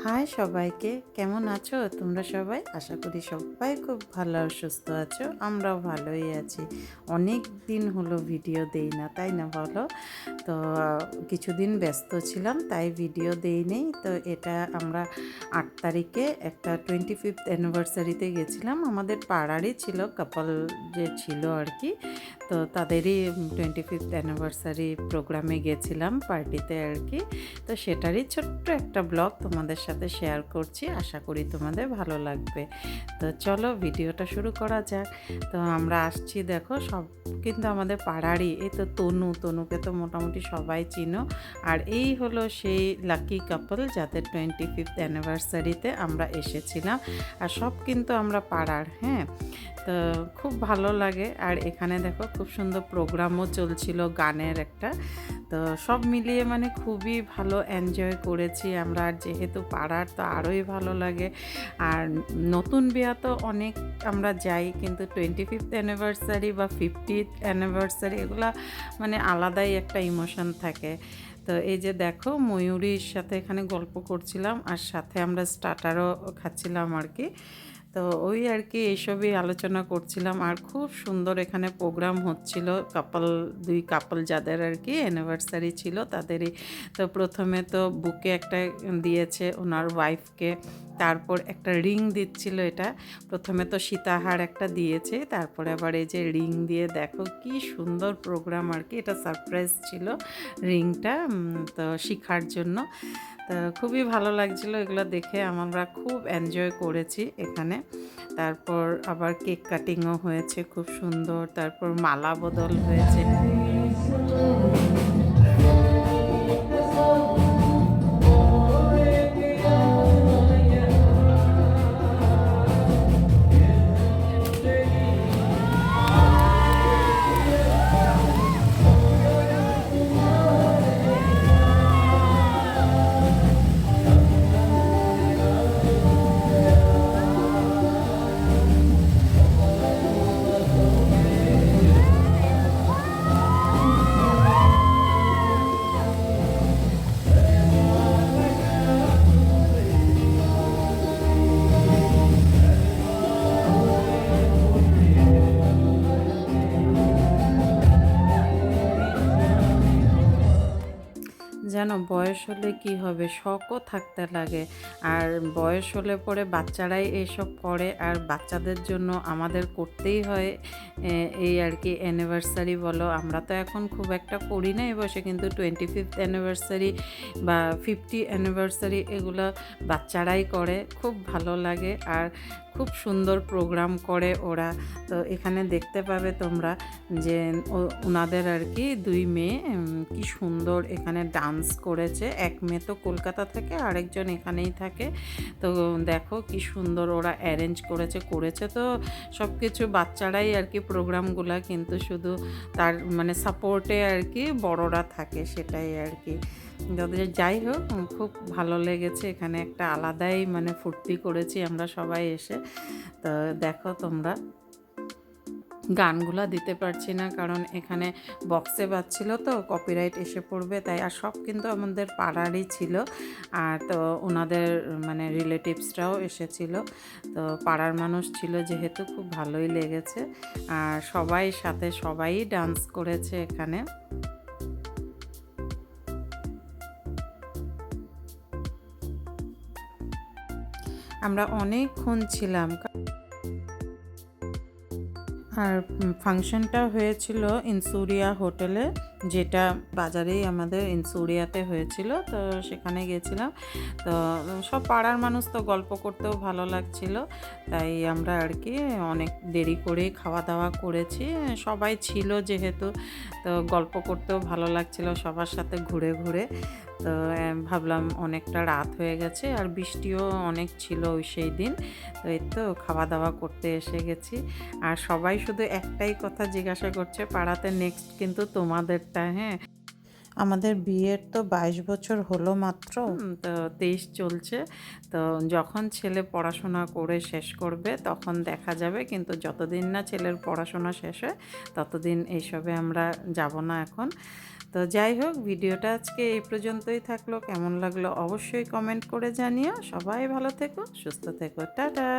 High সবাইকে, কেমন আছো তোমরা সবাই? আশা করি সবাই খুব ভালো আর সুস্থ আছো। আমরাও ভালোই আছি। অনেক দিন হলো ভিডিও দেই না, তাই না বলো? তো কিছুদিন ব্যস্ত ছিলাম, তাই ভিডিও দেই নেই। তো এটা আমরা 8 তারিখে একটা 25th অ্যানিভার্সারিতে গেছিলাম। আমাদের পাড়ারই ছিল, কাপল যে ছিল আর কি। তো তাদেরই 25th অ্যানিভার্সারি প্রোগ্রামে গেছিলাম, পার্টিতে আর কি। তো সেটারই ছোট্ট একটা ব্লগ তোমাদের সাথে শেয়ার করছি, আশা করি তোমাদের ভালো লাগবে। তো চলো ভিডিওটা শুরু করা যাক। তো আমরা আসছি, দেখো সব কিন্তু আমাদের পাড়ারই। এই তো তনুকে তো মোটামুটি সবাই চিনো। আর এই হলো সেই লাকি কাপল যাদের 25th অ্যানিভার্সারিতে আমরা এসেছিলাম। আর সব কিন্তু আমরা পাড়ার, হ্যাঁ। তো খুব ভালো লাগে। আর এখানে দেখো খুব সুন্দর প্রোগ্রামও চলছিল, গানের একটা। তো সব মিলিয়ে মানে খুবই ভালো এনজয় করেছি আমরা। আর যেহেতু পাড়ার, তো আরোই ভালো লাগে। আর নতুন বিয়া তো অনেক আমরা যাই, কিন্তু 25th অ্যানিভার্সারি বা 50th অ্যানিভার্সারি এগুলা মানে আলাদাই একটা ইমোশন থাকে। তো এই যে দেখো ময়ূরীর সাথে এখানে গল্প করছিলাম, আর সাথে আমরা স্টার্টারও খাচ্ছিলাম আর কি। তো ওই আর কি এইসবই আলোচনা করছিলাম। আর খুব সুন্দর এখানে প্রোগ্রাম হচ্ছিল। দুই কাপল যাদের আর কি অ্যানিভার্সারি ছিল তাদেরই। তো প্রথমে তো বুকে একটা দিয়েছে ওনার ওয়াইফকে, তারপর একটা রিং দিচ্ছিল। এটা প্রথমে তো সীতাহার একটা দিয়েছে, তারপরে আবার এই যে রিং দিয়ে, দেখো কি সুন্দর প্রোগ্রাম আর কি। এটা সারপ্রাইজ ছিল রিংটা, তো শিখার জন্য। তো খুবই ভালো লাগছিলো এগুলো দেখে, আমরা খুব এনজয় করেছি এখানে। তারপর আবার কেক কাটিংও হয়েছে খুব সুন্দর, তারপর মালা বদল হয়েছে। যেন বয়স হলে কি হবে, শখও থাকতে লাগে। আর বয়স হলে পরে বাচ্চারাই এইসব করে, আর বাচ্চাদের জন্য আমাদের করতেই হয়। এই আর কি অ্যানিভার্সারি বলো, আমরা তো এখন খুব একটা করি না এই বয়সে, কিন্তু 25th অ্যানিভার্সারি বা 50 অ্যানিভার্সারি এগুলো বাচ্চারাই করে, খুব ভালো লাগে। আর খুব সুন্দর প্রোগ্রাম করে ওরা। তো এখানে দেখতে পাবে তোমরা যে ওনাদের আর কি দুই মেয়ে কি সুন্দর এখানে ডান্স করেছে। এক মেয়ে তো কলকাতা থেকে, আরেকজন এখানেই থাকে। তো দেখো কি সুন্দর ওরা অ্যারেঞ্জ করেছে তো সব কিছু বাচ্চারাই আর কি প্রোগ্রামগুলা, কিন্তু শুধু তার মানে সাপোর্টে আর কি বড়রা থাকে, সেটাই আর কি। যাই হোক, খুব ভালো লেগেছে এখানে, একটা আলাদাই মানে ফুর্তি করেছি আমরা সবাই এসে। তো দেখো তোমরা, গানগুলা দিতে পারছি না কারণ এখানে বক্সে বাজছিল, তো কপিরাইট এসে পড়বে তাই। আর সব কিন্তু আমাদের পাড়ারই ছিল। আর তো ওনাদের মানে রিলেটিভসরাও এসেছিল। তো পাড়ার মানুষ ছিল যেহেতু, খুব ভালোই লেগেছে। আর সবাই সাথে সবাই ডান্স করেছে এখানে। আমরা অনেকক্ষণ ছিলাম। আর ফাংশনটা হয়েছিল ইনসুরিয়া হোটেলে, যেটা বাজারেই আমাদের ইনসুরিয়াতে হয়েছিল। তো সেখানে গেছিলাম। তো সব পাড়ার মানুষ, তো গল্প করতেও ভালো লাগছিল, তাই আমরা আর কি অনেক দেরি করেই খাওয়া দাওয়া করেছি। সবাই ছিল যেহেতু, তো গল্প করতেও ভালো লাগছিল সবার সাথে ঘুরে ঘুরে। তো ভাবলাম অনেকটা রাত হয়ে গেছে, আর বৃষ্টিও অনেক ছিল ওই সেই দিন। তো এই তো খাওয়া দাওয়া করতে এসে গেছি। আর সবাই শুধু একটাই কথা জিজ্ঞাসা করছে পাড়াতে, নেক্সট কিন্তু তোমাদেরটা, হ্যাঁ। আমাদের বিয়ের তো 22 বছর হলো মাত্র, তো 23 চলছে। তো যখন ছেলে পড়াশোনা করে শেষ করবে তখন দেখা যাবে, কিন্তু যতদিন না ছেলের পড়াশোনা শেষ হয় ততদিন এইসবে আমরা যাব না এখন। তো যাই হোক, ভিডিওটা আজকে এই পর্যন্তই থাকলো। কেমন লাগলো অবশ্যই কমেন্ট করে জানিও। সবাই ভালো থেকো, সুস্থ থেকো, টাটা।